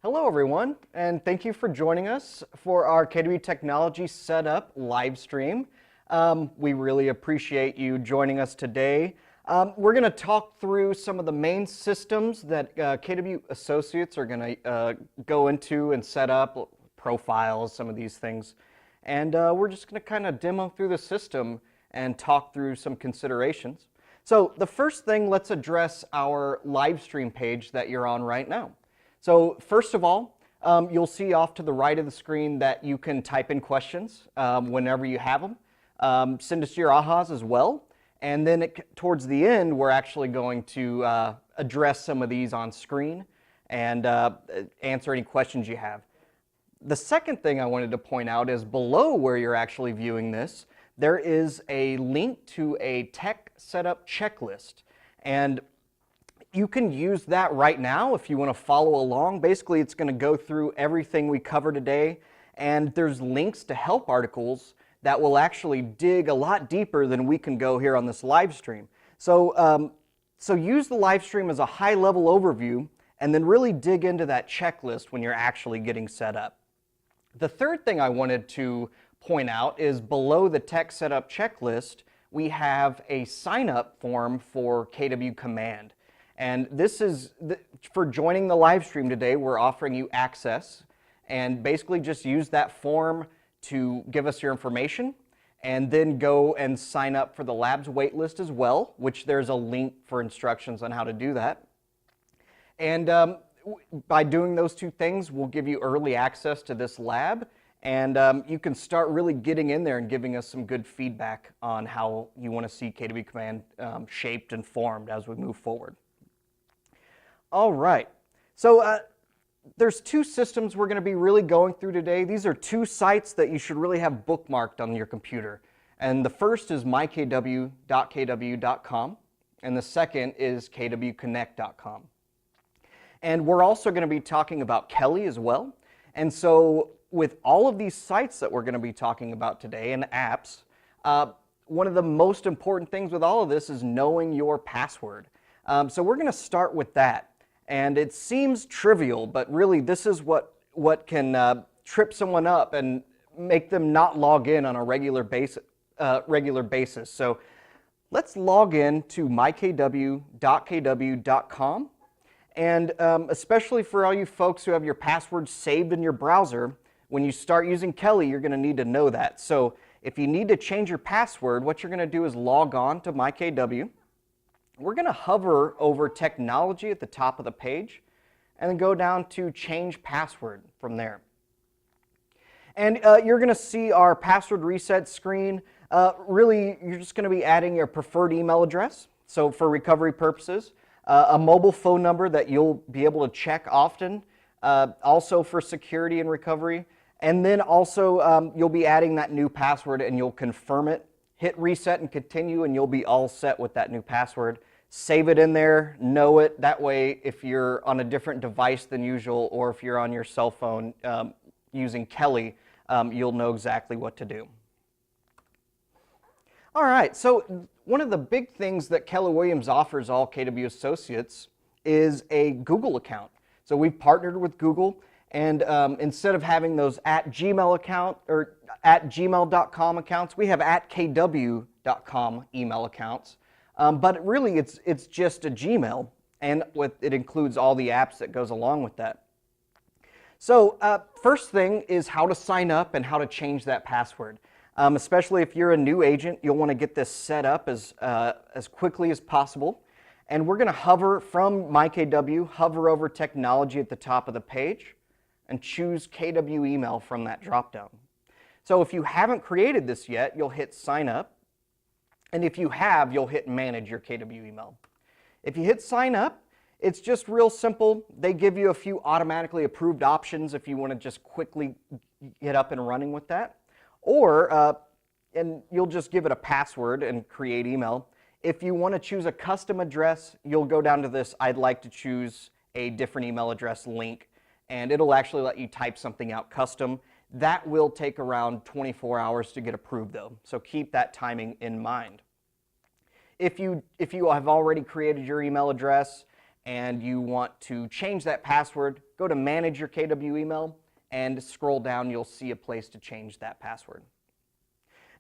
Hello everyone, and thank you for joining us for our KW Technology Setup live stream. We really appreciate you joining us today. We're going to talk through some of the main systems that KW associates are going to go into and set up, profiles, some of these things. And we're just going to kind of demo through the system and talk through some considerations. So the first thing, let's address our live stream page that you're on right now. So first of all, you'll see off to the right of the screen that you can type in questions whenever you have them. Send us your ahas as well. And then towards the end, we're actually going to address some of these on screen and answer any questions you have. The second thing I wanted to point out is below where you're actually viewing this, there is a link to a tech setup checklist. And you can use that right now if you want to follow along. Basically, it's going to go through everything we cover today, and there's links to help articles that will actually dig a lot deeper than we can go here on this live stream. So use the live stream as a high-level overview, and then really dig into that checklist when you're actually getting set up. The third thing I wanted to point out is below the tech setup checklist, we have a sign-up form for KW Command. And this is, for joining the live stream today, we're offering you access. And basically just use that form to give us your information and then go and sign up for the labs waitlist as well, which there's a link for instructions on how to do that. And by doing those two things, we'll give you early access to this lab. And you can start really getting in there and giving us some good feedback on how you want to see KW Command shaped and formed as we move forward. All right, so there's two systems we're going to be really going through today. These are two sites that you should really have bookmarked on your computer. And the first is mykw.kw.com, and the second is kwconnect.com. And we're also going to be talking about Kelly as well. And so with all of these sites that we're going to be talking about today and apps, one of the most important things with all of this is knowing your password. So we're going to start with that. And it seems trivial, but really this is what can trip someone up and make them not log in on a regular basis. So let's log in to mykw.kw.com. And especially for all you folks who have your password saved in your browser, when you start using Kelly, you're going to need to know that. So if you need to change your password, what you're going to do is log on to mykw. We're going to hover over technology at the top of the page and then go down to change password from there. And you're going to see our password reset screen. Really, you're just going to be adding your preferred email address, so for recovery purposes, a mobile phone number that you'll be able to check often, also for security and recovery, and then also you'll be adding that new password and you'll confirm it. Hit reset and continue and you'll be all set with that new password. Save it in there, know it. That way, if you're on a different device than usual or if you're on your cell phone using Kelly, you'll know exactly what to do. All right, so one of the big things that Keller Williams offers all KW associates is a Google account. So we've partnered with Google, and instead of having those @Gmail account or @gmail.com accounts, we have @kw.com email accounts. But really, it's just a Gmail, and it includes all the apps that goes along with that. So first thing is how to sign up and how to change that password. Especially if you're a new agent, you'll want to get this set up as quickly as possible. And we're going to hover from MyKW, hover over technology at the top of the page, and choose KW email from that dropdown. So if you haven't created this yet, you'll hit sign up. And if you have, you'll hit manage your KW email. If you hit sign up, it's just real simple. They give you a few automatically approved options if you want to just quickly get up and running with that. Or, and you'll just give it a password and create email. If you want to choose a custom address, you'll go down to this I'd like to choose a different email address link, and it'll actually let you type something out custom. That will take around 24 hours to get approved though, so keep that timing in mind. If you have already created your email address and you want to change that password, go to Manage Your KW Email, and scroll down, you'll see a place to change that password.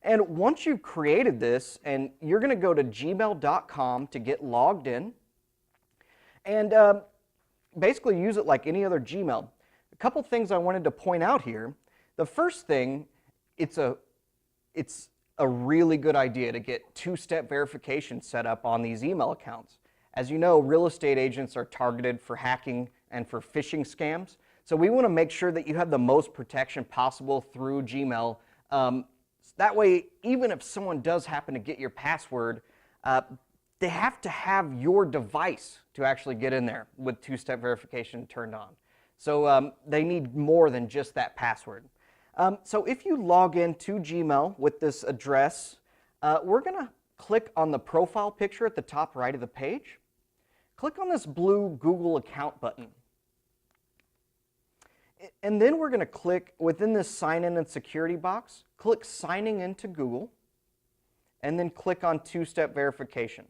And once you've created this, and you're going to go to gmail.com to get logged in, and basically use it like any other Gmail. A couple things I wanted to point out here. The first thing, it's a really good idea to get two-step verification set up on these email accounts. As you know, real estate agents are targeted for hacking and for phishing scams. So we want to make sure that you have the most protection possible through Gmail. That way, even if someone does happen to get your password, they have to have your device to actually get in there with two-step verification turned on. So they need more than just that password. So if you log into Gmail with this address, we're going to click on the profile picture at the top right of the page. Click on this blue Google account button. And then we're going to click within this sign in and security box, click signing into Google, and then click on two-step verification.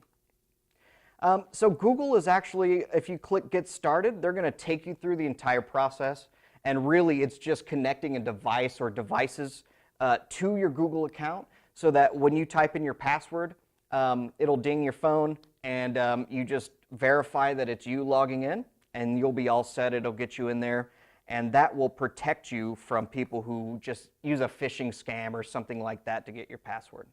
So Google is actually, if you click get started, they're going to take you through the entire process, and really it's just connecting a device or devices to your Google account so that when you type in your password, it'll ding your phone and you just verify that it's you logging in, and you'll be all set. It'll get you in there. And that will protect you from people who just use a phishing scam or something like that to get your password.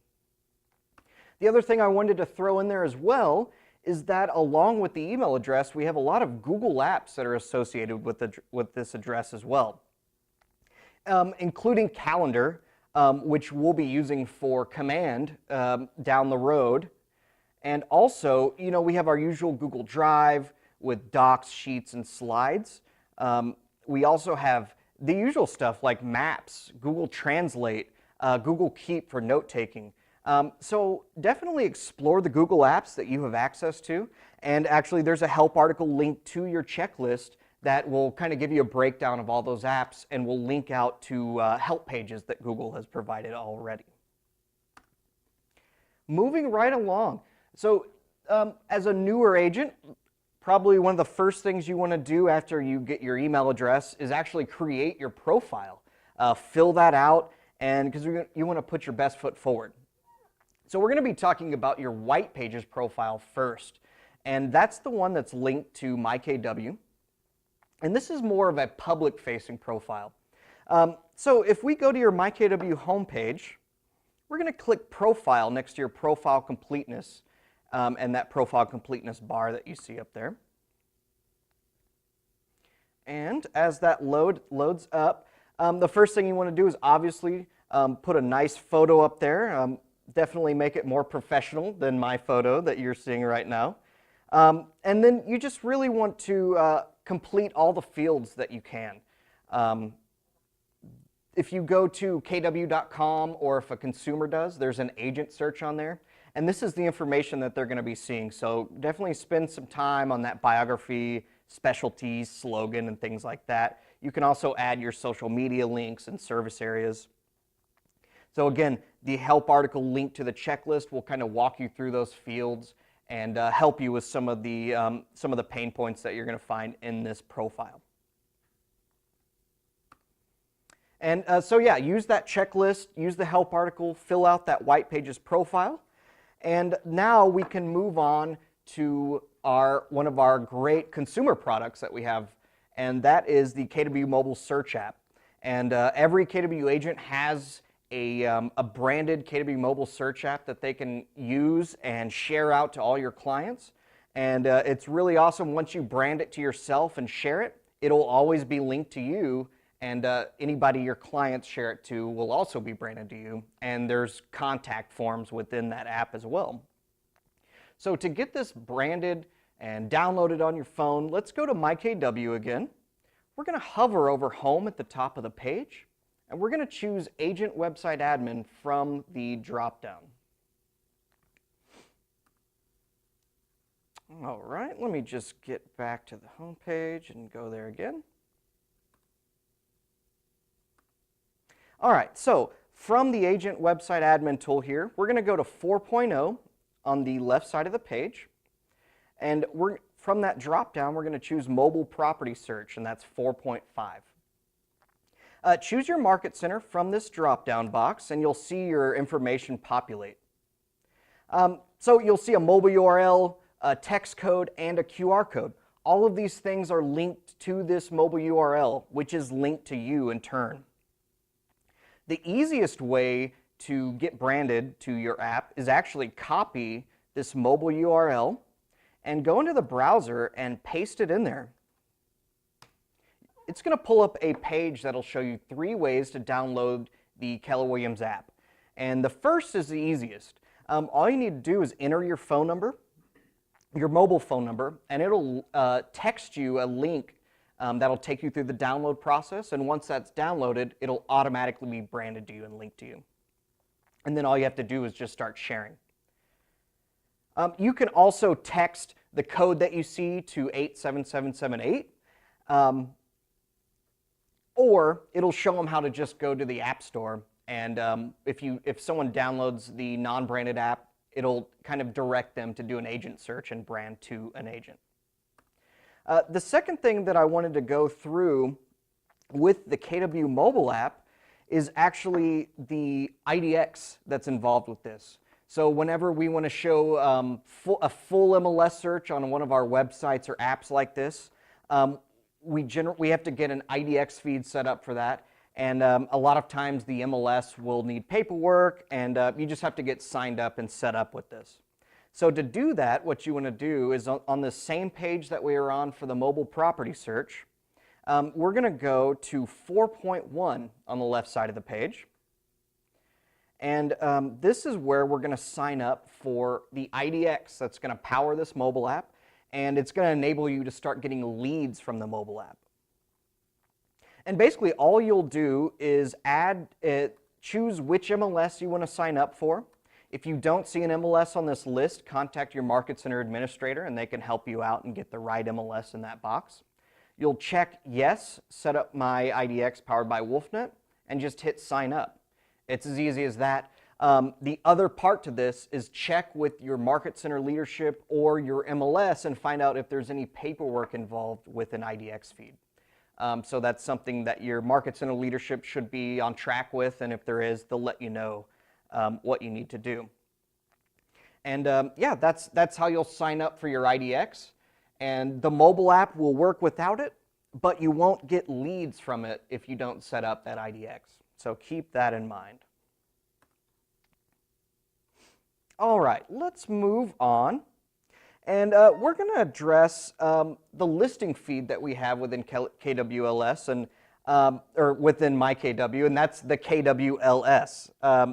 The other thing I wanted to throw in there as well is that along with the email address, we have a lot of Google apps that are associated with this address as well, including Calendar, which we'll be using for command down the road. And also, you know, we have our usual Google Drive with docs, sheets, and slides. We also have the usual stuff like Maps, Google Translate, Google Keep for note-taking. So definitely explore the Google apps that you have access to. And actually, there's a help article linked to your checklist that will kind of give you a breakdown of all those apps and will link out to help pages that Google has provided already. Moving right along. So as a newer agent, probably one of the first things you want to do after you get your email address is actually create your profile. Fill that out, and because you want to put your best foot forward. So we're going to be talking about your White Pages profile first, and that's the one that's linked to MyKW. And this is more of a public-facing profile. So if we go to your MyKW homepage, we're going to click Profile next to your Profile Completeness. And that profile completeness bar that you see up there. And as that loads up, the first thing you want to do is obviously put a nice photo up there. Definitely make it more professional than my photo that you're seeing right now. And then you just really want to complete all the fields that you can. If you go to kw.com or if a consumer does, there's an agent search on there. And this is the information that they're going to be seeing. So definitely spend some time on that biography, specialties, slogan, and things like that. You can also add your social media links and service areas. So again, the help article linked to the checklist will kind of walk you through those fields and help you with some of the pain points that you're going to find in this profile. And so yeah, use that checklist, use the help article, fill out that White Pages profile. And now we can move on to one of our great consumer products that we have, and that is the KW Mobile Search app. And every KW agent has a branded KW Mobile Search app that they can use and share out to all your clients. And it's really awesome. Once you brand it to yourself and share it, it'll always be linked to you. And anybody your clients share it to will also be branded to you. And there's contact forms within that app as well. So to get this branded and downloaded on your phone, let's go to MyKW again. We're going to hover over Home at the top of the page. And we're going to choose Agent Website Admin from the drop-down. All right, let me just get back to the home page and go there again. All right, so from the Agent Website Admin tool here, we're going to go to 4.0 on the left side of the page. And from that drop-down, we're going to choose Mobile Property Search, and that's 4.5. Choose your market center from this drop-down box, and you'll see your information populate. So you'll see a mobile URL, a text code, and a QR code. All of these things are linked to this mobile URL, which is linked to you in turn. The easiest way to get branded to your app is actually copy this mobile URL and go into the browser and paste it in there. It's going to pull up a page that'll show you 3 ways to download the Keller Williams app. And the first is the easiest. All you need to do is enter your phone number, your mobile phone number, and it'll text you a link that'll take you through the download process. And once that's downloaded, it'll automatically be branded to you and linked to you. And then all you have to do is just start sharing. You can also text the code that you see to 87778. Or it'll show them how to just go to the App Store, and if someone downloads the non-branded app, it'll kind of direct them to do an agent search and brand to an agent. The second thing that I wanted to go through with the KW mobile app is actually the IDX that's involved with this. So whenever we want to show a full MLS search on one of our websites or apps like this, we have to get an IDX feed set up for that, and a lot of times the MLS will need paperwork, and you just have to get signed up and set up with this. So to do that, what you want to do is on the same page that we are on for the mobile property search, we're going to go to 4.1 on the left side of the page, and this is where we're going to sign up for the IDX that's going to power this mobile app, and it's going to enable you to start getting leads from the mobile app. And basically all you'll do is choose which MLS you want to sign up for. If you don't see an MLS on this list, contact your Market Center administrator and they can help you out and get the right MLS in that box. You'll check yes, set up my IDX powered by WolfNet, and just hit sign up. It's as easy as that. The other part to this is check with your Market Center leadership or your MLS and find out if there's any paperwork involved with an IDX feed. So that's something that your Market Center leadership should be on track with, and if there is, they'll let you know what you need to do. And yeah, that's how you'll sign up for your IDX. And the mobile app will work without it, but you won't get leads from it if you don't set up that IDX. So keep that in mind. All right, let's move on. And we're going to address the listing feed that we have within KWLS and or within MyKW, and that's the KWLS.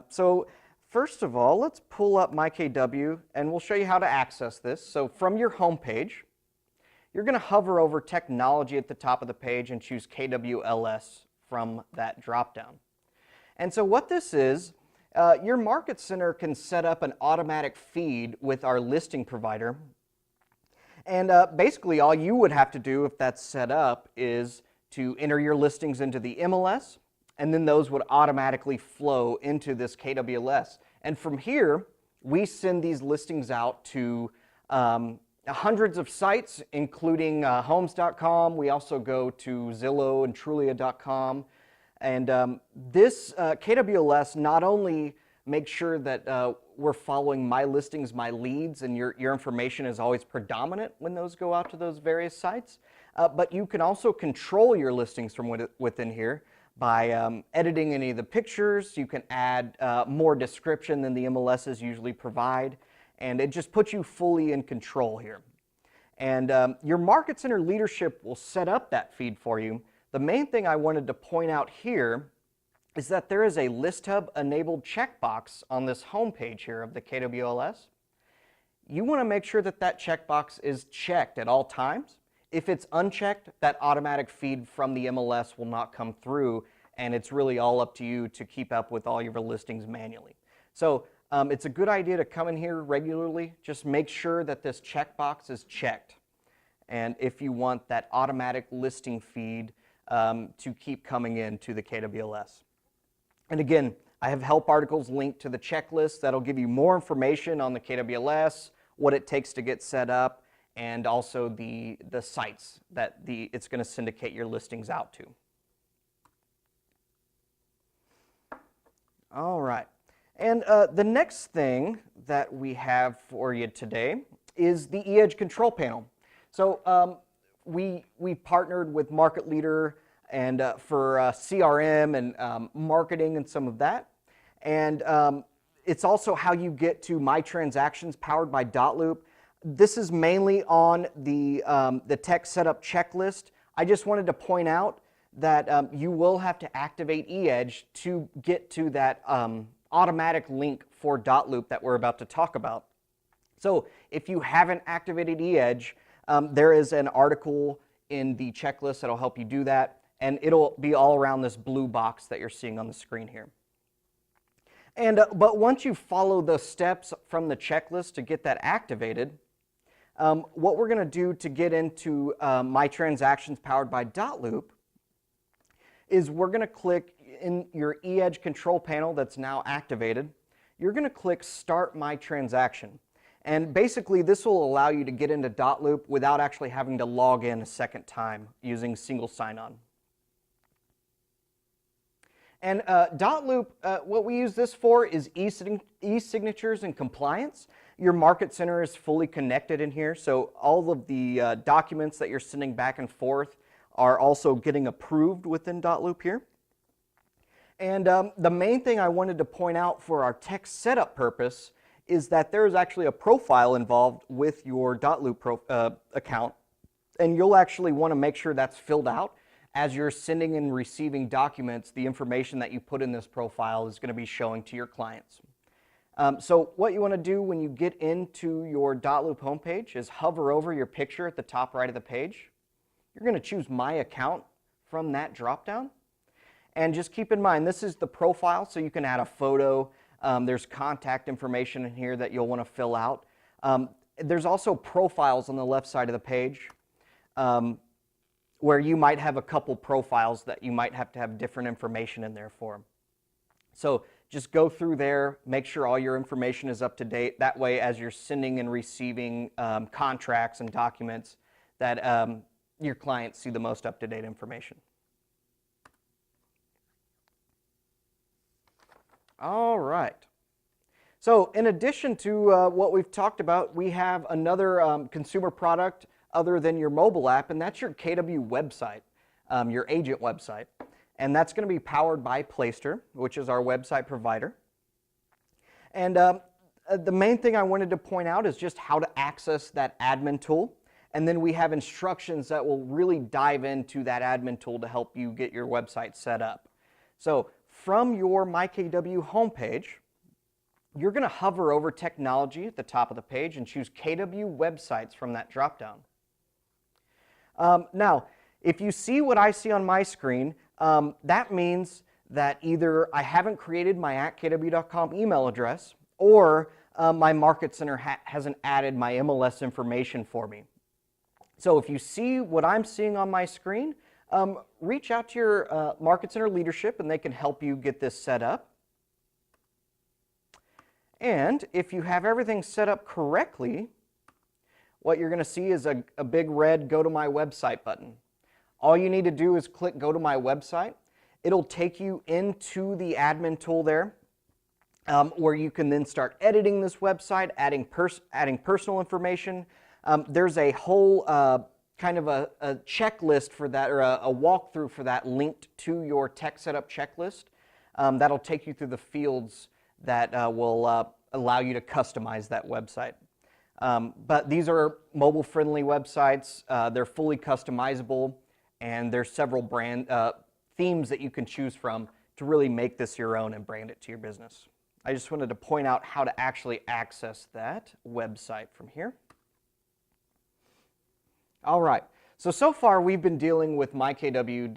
So first of all, let's pull up MyKW, and we'll show you how to access this. So from your home page, you're going to hover over Technology at the top of the page and choose KWLS from that drop-down. And so what this is, your Market Center can set up an automatic feed with our listing provider. And basically all you would have to do if that's set up is to enter your listings into the MLS, and then those would automatically flow into this KWLS. And from here, we send these listings out to hundreds of sites, including homes.com. We also go to Zillow and Trulia.com. And this KWLS not only makes sure that we're following my listings, my leads, and your information is always predominant when those go out to those various sites, but you can also control your listings from within here by editing any of the pictures. You can add more description than the MLSs usually provide, and it just puts you fully in control here. And your Market Center leadership will set up that feed for you. The main thing I wanted to point out here is that there is a List Hub enabled checkbox on this home page here of the KWLS. You want to make sure that that checkbox is checked at all times. If it's unchecked, that automatic feed from the MLS will not come through, and it's really all up to you to keep up with all your listings manually. So it's a good idea to come in here regularly. Just make sure that this checkbox is checked. And if you want that automatic listing feed to keep coming in to the KWLS. And again, I have help articles linked to the checklist that'll give you more information on the KWLS, what it takes to get set up, and also the sites that it's going to syndicate your listings out to. All right. And the next thing that we have for you today is the eEdge control panel. So we partnered with Market Leader and for CRM and marketing and some of that. And it's also how you get to My Transactions powered by dotloop. This is mainly on the tech setup checklist. I just wanted to point out that you will have to activate eEdge to get to that automatic link for dotloop that we're about to talk about. So if you haven't activated eEdge, there is an article in the checklist that'll help you do that, and it'll be all around this blue box that you're seeing on the screen here. And but once you follow the steps from the checklist to get that activated, what we're going to do to get into My Transactions powered by dotloop is we're going to click in your eEdge control panel that's now activated. You're going to click Start My Transaction. And basically this will allow you to get into dotloop without actually having to log in a second time using single sign-on. And dotloop, what we use this for is e-signatures and compliance. Your market center is fully connected in here, so all of the documents that you're sending back and forth are also getting approved within dotloop here. And the main thing I wanted to point out for our tech setup purpose is that there is actually a profile involved with your dotloop account, and you'll actually want to make sure that's filled out. As you're sending and receiving documents, the information that you put in this profile is going to be showing to your clients. So what you want to do when you get into your dotloop homepage is hover over your picture at the top right of the page. You're going to choose My Account from that dropdown. And just keep in mind, this is the profile, so you can add a photo. There's contact information in here that you'll want to fill out. There's also profiles on the left side of the page where you might have a couple profiles that you might have to have different information in there for. So just go through there, make sure all your information is up to date. That way, as you're sending and receiving contracts and documents, that your clients see the most up-to-date information. All right. So in addition to what we've talked about, we have another consumer product other than your mobile app, and that's your KW website, your agent website. And that's going to be powered by Playster, which is our website provider. And the main thing I wanted to point out is just how to access that admin tool. And then we have instructions that will really dive into that admin tool to help you get your website set up. So from your MyKW homepage, you're going to hover over Technology at the top of the page and choose KW Websites from that dropdown. Now, if you see what I see on my screen, that means that either I haven't created my @kw.com email address, or my Market Center hasn't added my MLS information for me. So if you see what I'm seeing on my screen, reach out to your Market Center leadership and they can help you get this set up. And if you have everything set up correctly, what you're going to see is a big red Go to My Website button. All you need to do is click Go to My Website. It'll take you into the admin tool there, where you can then start editing this website, adding personal information. There's a whole kind of a checklist for that, or a walkthrough for that linked to your tech setup checklist. That'll take you through the fields that will allow you to customize that website. But these are mobile-friendly websites. They're fully customizable, and there's several brand themes that you can choose from to really make this your own and brand it to your business. I just wanted to point out how to actually access that website from here. All right, so far we've been dealing with mykw.kw.com,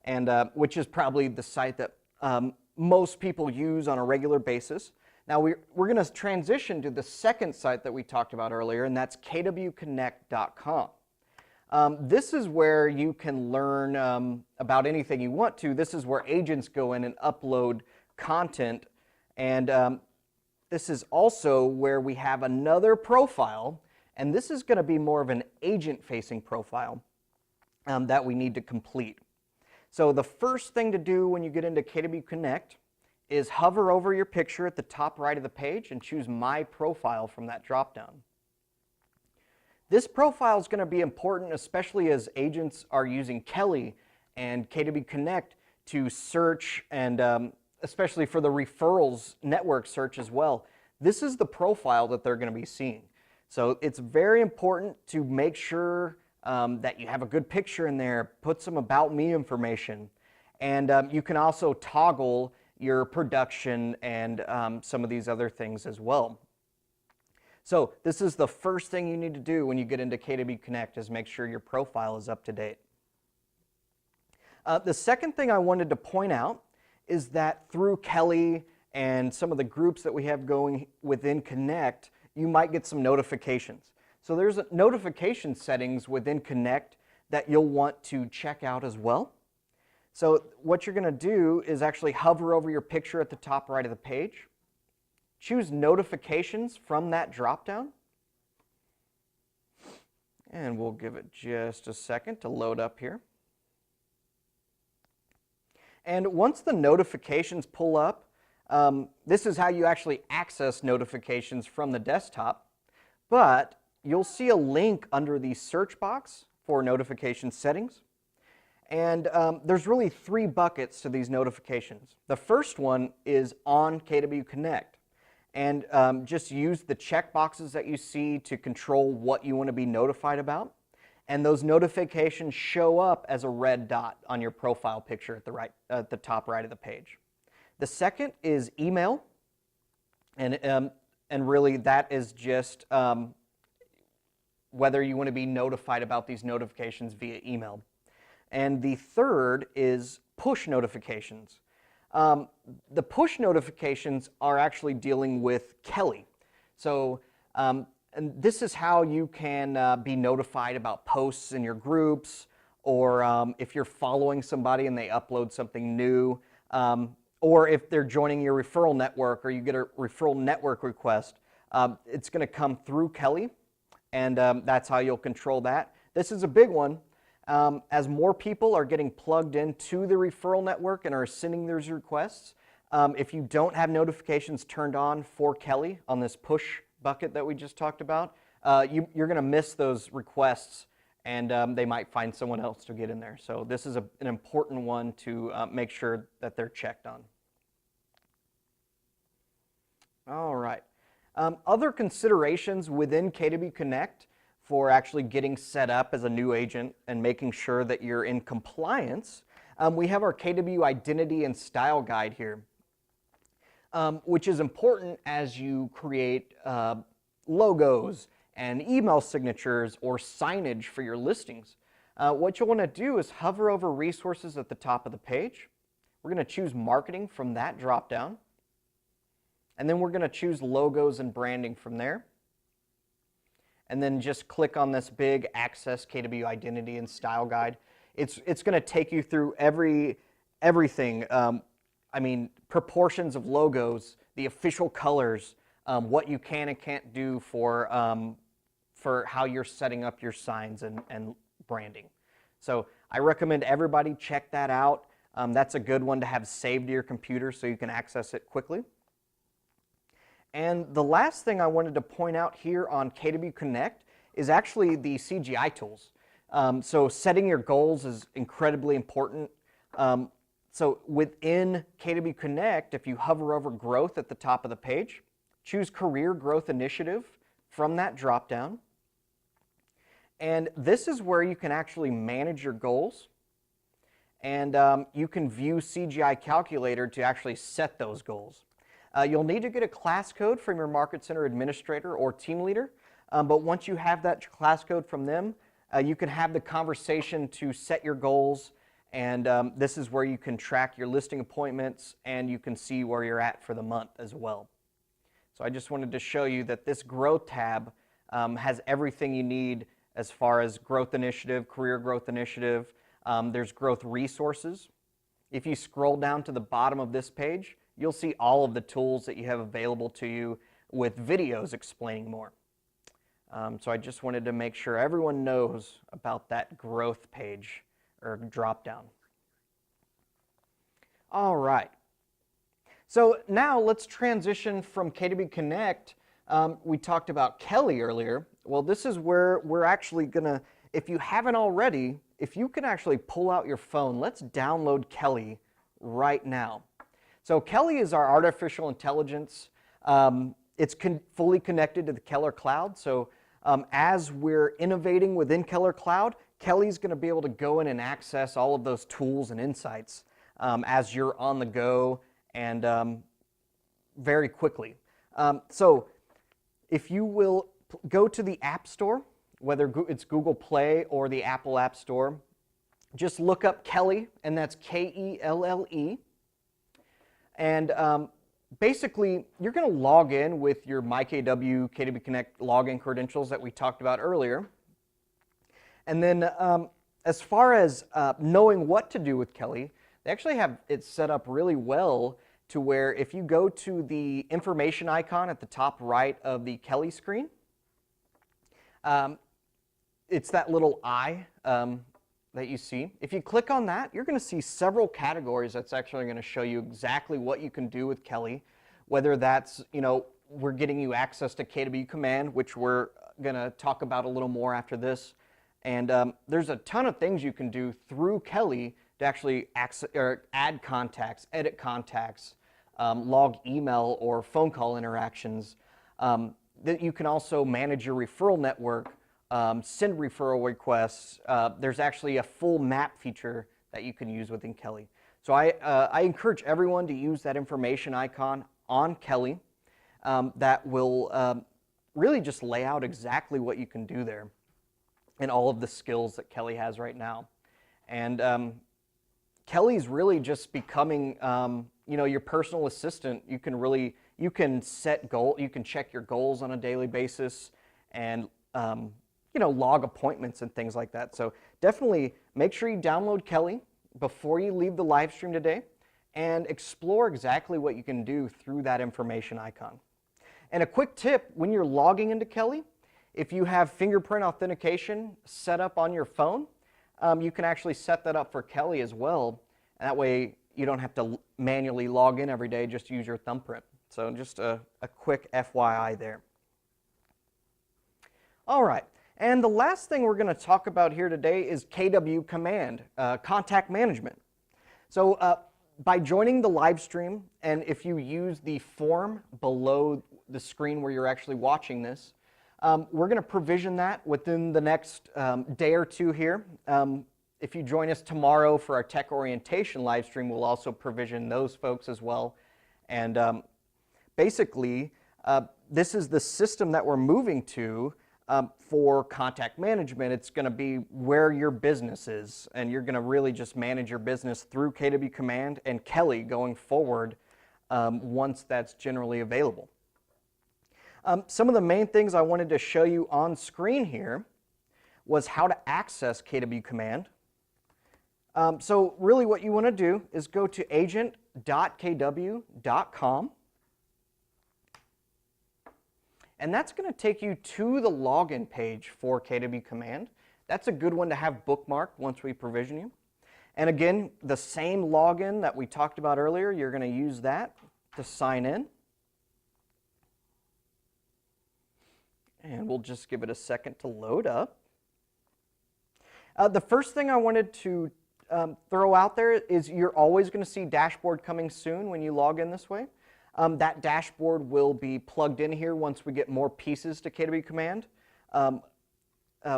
and which is probably the site that most people use on a regular basis. Now we're going to transition to the second site that we talked about earlier, and that's kwconnect.com. This is where you can learn about anything you want to. This is where agents go in and upload content, and this is also where we have another profile, And this is going to be more of an agent-facing profile that we need to complete. So the first thing to do when you get into KW Connect is hover over your picture at the top right of the page and choose My Profile from that dropdown. This profile is going to be important, especially as agents are using Kelly and KW Connect to search, and especially for the referrals network search as well. This is the profile that they're going to be seeing. So it's very important to make sure that you have a good picture in there, put some About Me information, and you can also toggle your production and some of these other things as well. So this is the first thing you need to do when you get into KW Connect, is make sure your profile is up to date. The second thing I wanted to point out is that through Kelly and some of the groups that we have going within Connect, you might get some notifications. So there's notification settings within Connect that you'll want to check out as well. So what you're going to do is actually hover over your picture at the top right of the page, choose notifications from that dropdown, and we'll give it just a second to load up here. And once the notifications pull up, this is how you actually access notifications from the desktop, but you'll see a link under the search box for notification settings. And there's really 3 buckets to these notifications. The first one is on KW Connect. And just use the check boxes that you see to control what you want to be notified about. And those notifications show up as a red dot on your profile picture at the top right of the page. The second is email. And really that is just whether you want to be notified about these notifications via email. And the third is push notifications. The push notifications are actually dealing with Kelly. So and this is how you can be notified about posts in your groups, or if you're following somebody and they upload something new, or if they're joining your referral network or you get a referral network request, it's going to come through Kelly, and that's how you'll control that. This is a big one. As more people are getting plugged into the referral network and are sending those requests, if you don't have notifications turned on for Kelly on this push bucket that we just talked about, you're going to miss those requests, and they might find someone else to get in there. So this is an important one to make sure that they're checked on. All right. Other considerations within KW Connect for actually getting set up as a new agent and making sure that you're in compliance, we have our KW Identity and Style Guide here, which is important as you create logos and email signatures or signage for your listings. What you'll want to do is hover over Resources at the top of the page. We're going to choose Marketing from that dropdown, and then we're going to choose Logos and Branding from there. And then just click on this big Access KW Identity and Style Guide. It's going to take you through everything. I mean, proportions of logos, the official colors, what you can and can't do for how you're setting up your signs and branding. So I recommend everybody check that out. That's a good one to have saved to your computer so you can access it quickly. And the last thing I wanted to point out here on KW Connect is actually the CGI tools. So setting your goals is incredibly important. So within KW Connect, if you hover over Growth at the top of the page, choose Career Growth Initiative from that dropdown. And this is where you can actually manage your goals. And you can view CGI Calculator to actually set those goals. You'll need to get a class code from your Market Center administrator or team leader, but once you have that class code from them, you can have the conversation to set your goals, and this is where you can track your listing appointments and you can see where you're at for the month as well. So I just wanted to show you that this Growth tab has everything you need as far as Growth Initiative, Career Growth Initiative. There's Growth Resources. If you scroll down to the bottom of this page, you'll see all of the tools that you have available to you with videos explaining more. So I just wanted to make sure everyone knows about that growth page or drop down. All right. So now let's transition from KW Connect. We talked about Kelly earlier. Well, this is where we're actually gonna, if you haven't already, if you can actually pull out your phone, let's download Kelly right now. So Kelly is our artificial intelligence. It's fully connected to the Keller Cloud. So as we're innovating within Keller Cloud, Kelly's going to be able to go in and access all of those tools and insights as you're on the go and very quickly. So if you will go to the App Store, whether it's Google Play or the Apple App Store, just look up Kelly, and that's K-E-L-L-E. And basically, you're going to log in with your MyKW KW Connect login credentials that we talked about earlier. And then as far as knowing what to do with Kelly, they actually have it set up really well to where if you go to the information icon at the top right of the Kelly screen, it's that little eye that you see. If you click on that, you're going to see several categories that's actually going to show you exactly what you can do with Kelly, whether that's, we're getting you access to KW Command, which we're going to talk about a little more after this. And there's a ton of things you can do through Kelly to actually add contacts, edit contacts, log email or phone call interactions. That you can also manage your referral network, send referral requests. There's actually a full map feature that you can use within Kelly. So I encourage everyone to use that information icon on Kelly that will really just lay out exactly what you can do there and all of the skills that Kelly has right now. And Kelly's really just becoming your personal assistant. You can set goals, you can check your goals on a daily basis and log appointments and things like that. So definitely make sure you download Kelly before you leave the live stream today and explore exactly what you can do through that information icon. And a quick tip, when you're logging into Kelly, if you have fingerprint authentication set up on your phone, you can actually set that up for Kelly as well. And that way you don't have to manually log in every day, just use your thumbprint. So just a quick FYI there. All right, and the last thing we're going to talk about here today is KW Command, contact management. So by joining the live stream, and if you use the form below the screen where you're actually watching this, we're going to provision that within the next day or two here. If you join us tomorrow for our tech orientation live stream, we'll also provision those folks as well. And basically, this is the system that we're moving to for contact management. It's going to be where your business is, and you're going to really just manage your business through KW Command and Kelly going forward once that's generally available. Some of the main things I wanted to show you on screen here was how to access KW Command. So really what you want to do is go to agent.kw.com. And that's going to take you to the login page for KW Command. That's a good one to have bookmarked once we provision you. And again, the same login that we talked about earlier, you're going to use that to sign in. And we'll just give it a second to load up. The first thing I wanted to throw out there is you're always going to see dashboard coming soon when you log in this way. That dashboard will be plugged in here once we get more pieces to KW Command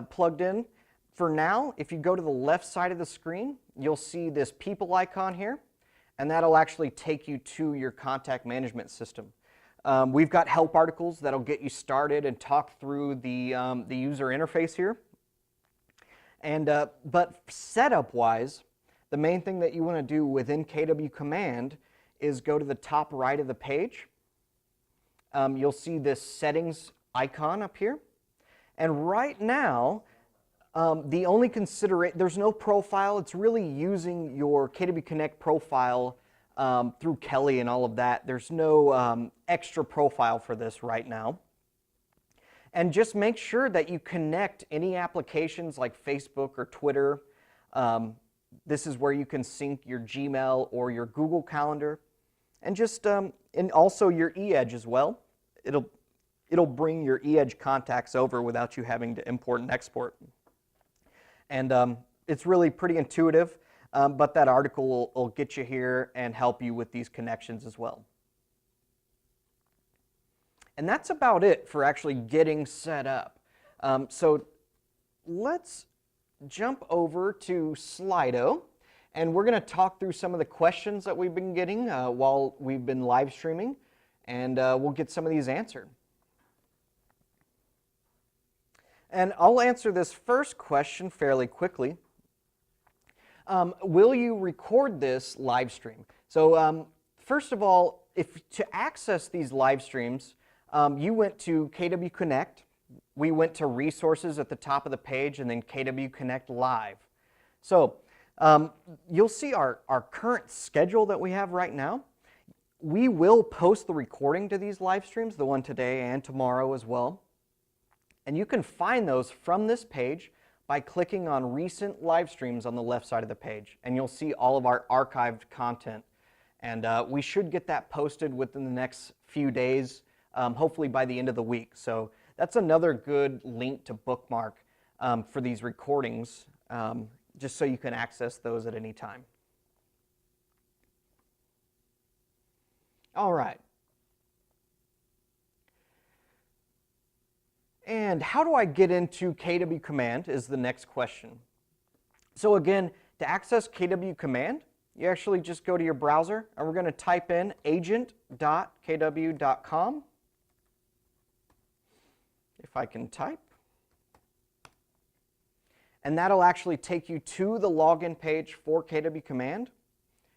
plugged in. For now, if you go to the left side of the screen, you'll see this people icon here, and that'll actually take you to your contact management system. We've got help articles that'll get you started and talk through the user interface here. And but setup-wise, the main thing that you want to do within KW Command is go to the top right of the page. You'll see this settings icon up here. And right now, the only there's no profile. It's really using your KW Connect profile through Kelly and all of that. There's no extra profile for this right now. And just make sure that you connect any applications like Facebook or Twitter. This is where you can sync your Gmail or your Google Calendar, and just and also your eEdge as well. It'll bring your eEdge contacts over without you having to import and export. And it's really pretty intuitive, but that article will get you here and help you with these connections as well. And that's about it for actually getting set up. So let's jump over to Slido, and we're going to talk through some of the questions that we've been getting while we've been live streaming, and we'll get some of these answered. And I'll answer this first question fairly quickly. Will you record this live stream? So first of all, to access these live streams, you went to KW Connect. We went to Resources at the top of the page, and then KW Connect Live. So you'll see our current schedule that we have right now. We will post the recording to these live streams, the one today and tomorrow as well. And you can find those from this page by clicking on Recent Live Streams on the left side of the page. And you'll see all of our archived content. And we should get that posted within the next few days, hopefully by the end of the week. So that's another good link to bookmark for these recordings, just so you can access those at any time. All right. And how do I get into KW Command is the next question. So again, to access KW Command, you actually just go to your browser, and we're going to type in agent.kw.com. If I can type. And that'll actually take you to the login page for KW Command,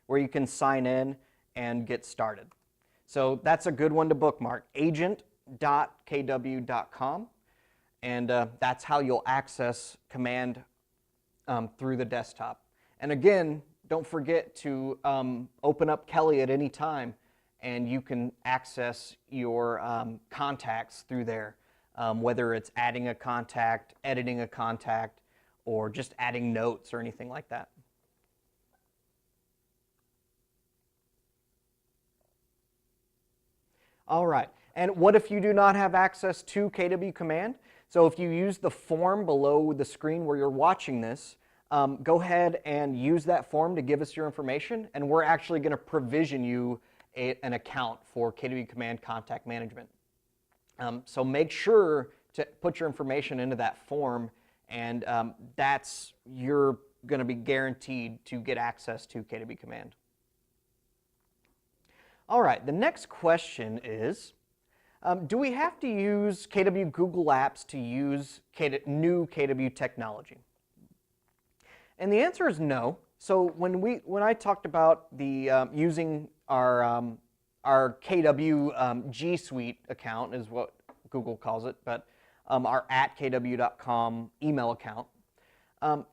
where you can sign in and get started. So that's a good one to bookmark, agent.kw.com. And that's how you'll access Command through the desktop. And again, don't forget to open up Kelly at any time, and you can access your contacts through there, whether it's adding a contact, editing a contact, or just adding notes or anything like that. All right, and what if you do not have access to KW Command? So if you use the form below the screen where you're watching this, go ahead and use that form to give us your information, and we're actually going to provision you an account for KW Command Contact Management. So make sure to put your information into that form, and you're going to be guaranteed to get access to KW Command. All right, the next question is, do we have to use KW Google Apps to use new KW technology? And the answer is no. So when I talked about the using our KW G Suite account is what Google calls it, but our @kw.com email account,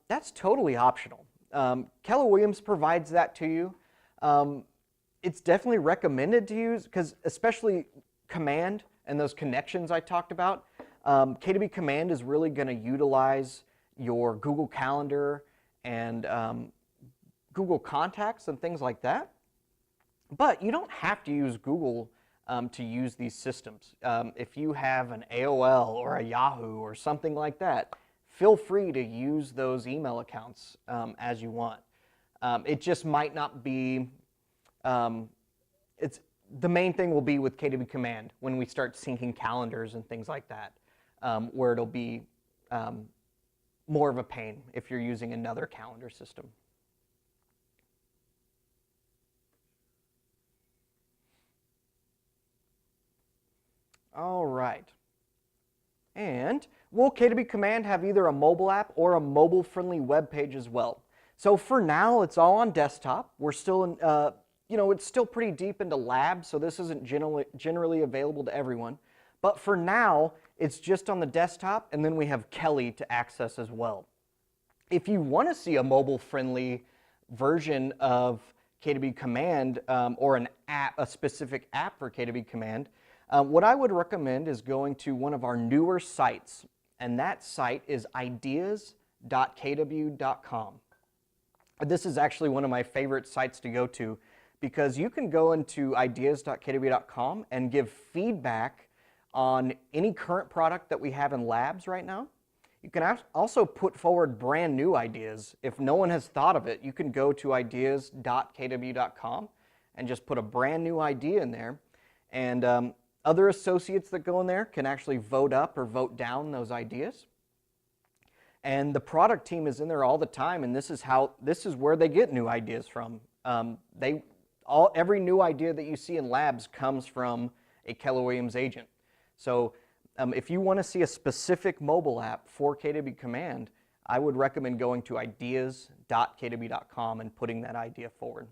that's totally optional. Keller Williams provides that to you. It's definitely recommended to use, because especially Command and those connections I talked about, KW Command is really going to utilize your Google Calendar and Google Contacts and things like that. But you don't have to use Google to use these systems. If you have an AOL or a Yahoo or something like that, feel free to use those email accounts as you want. It just might not be, the main thing will be with KW Command when we start syncing calendars and things like that, where it'll be more of a pain if you're using another calendar system. All right. And will KW Command have either a mobile app or a mobile-friendly web page as well? So for now, it's all on desktop. We're still in, it's still pretty deep into lab, so this isn't generally available to everyone. But for now, it's just on the desktop, and then we have Kelly to access as well. If you want to see a mobile-friendly version of KW Command or an app, a specific app for KW Command, What I would recommend is going to one of our newer sites, and that site is ideas.kw.com. This is actually one of my favorite sites to go to because you can go into ideas.kw.com and give feedback on any current product that we have in labs right now. You can also put forward brand new ideas. If no one has thought of it, you can go to ideas.kw.com and just put a brand new idea in there. And other associates that go in there can actually vote up or vote down those ideas. And the product team is in there all the time, and this is where they get new ideas from. Every new idea that you see in labs comes from a Keller Williams agent. So if you want to see a specific mobile app for KW Command, I would recommend going to ideas.kw.com and putting that idea forward.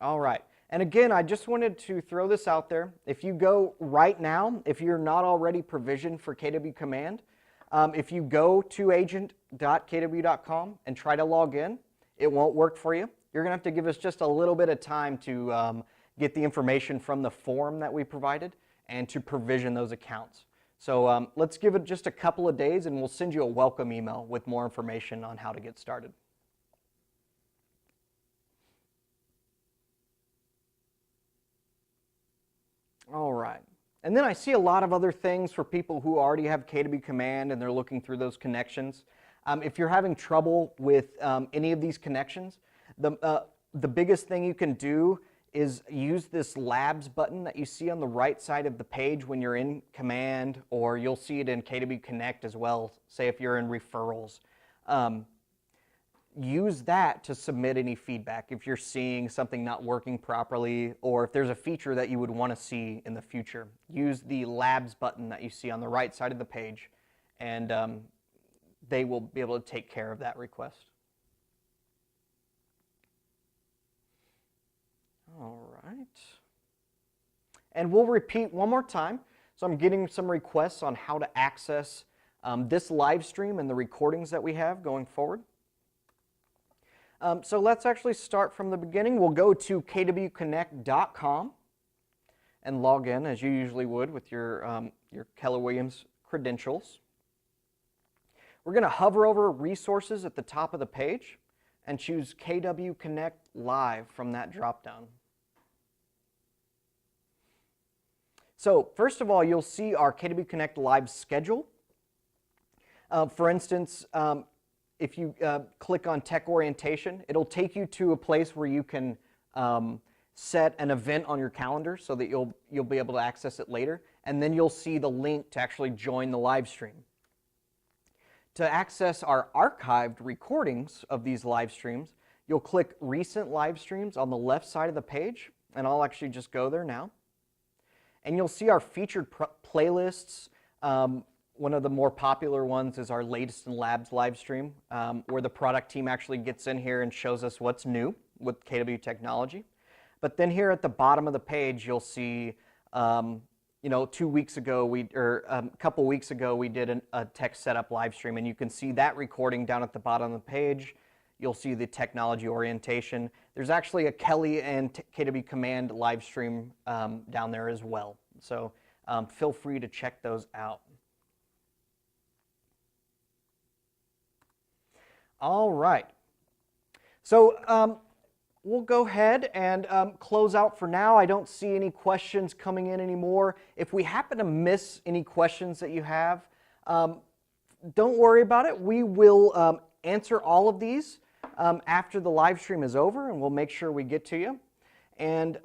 All right. And again, I just wanted to throw this out there. If you go right now, if you're not already provisioned for KW Command, if you go to agent.kw.com and try to log in, it won't work for you. You're going to have to give us just a little bit of time to get the information from the form that we provided and to provision those accounts. So let's give it just a couple of days and we'll send you a welcome email with more information on how to get started. All right. And then I see a lot of other things for people who already have KW Command and they're looking through those connections. If you're having trouble with any of these connections, the biggest thing you can do is use this Labs button that you see on the right side of the page when you're in Command, or you'll see it in KW Connect as well, say if you're in Referrals. Use that to submit any feedback if you're seeing something not working properly, or if there's a feature that you would want to see in the future. Use the Labs button that you see on the right side of the page, and they will be able to take care of that request. All right. And we'll repeat one more time. So I'm getting some requests on how to access this live stream and the recordings that we have going forward. So let's actually start from the beginning. We'll go to kwconnect.com and log in as you usually would with your Keller Williams credentials. We're going to hover over resources at the top of the page and choose KW Connect Live from that dropdown. So first of all, you'll see our KW Connect Live schedule. For instance, if you click on Tech Orientation, it'll take you to a place where you can set an event on your calendar so that you'll be able to access it later, and then you'll see the link to actually join the live stream. To access our archived recordings of these live streams, you'll click Recent Live Streams on the left side of the page, and I'll actually just go there now. And you'll see our featured playlists. One of the more popular ones is our Latest in Labs live stream, where the product team actually gets in here and shows us what's new with KW technology. But then here at the bottom of the page, you'll see, you know, 2 weeks ago, a couple weeks ago, we did a tech setup live stream, and you can see that recording down at the bottom of the page. You'll see the technology orientation. There's actually a Kelly and KW Command live stream down there as well. So feel free to check those out. All right. So we'll go ahead and close out for now. I don't see any questions coming in anymore. If we happen to miss any questions that you have, don't worry about it. We will answer all of these after the live stream is over, and we'll make sure we get to you. And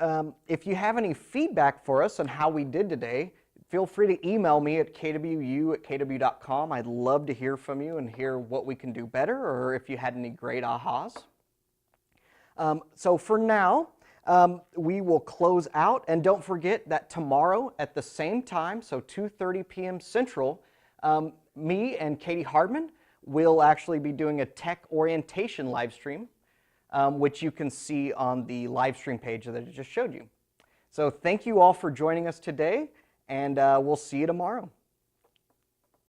if you have any feedback for us on how we did today, feel free to email me at kwu@kw.com. I'd love to hear from you and hear what we can do better, or if you had any great ahas. So for now, we will close out. And don't forget that tomorrow at the same time, so 2:30 p.m. Central, me and Katie Hardman will actually be doing a tech orientation live stream, which you can see on the live stream page that I just showed you. So thank you all for joining us today, and we'll see you tomorrow.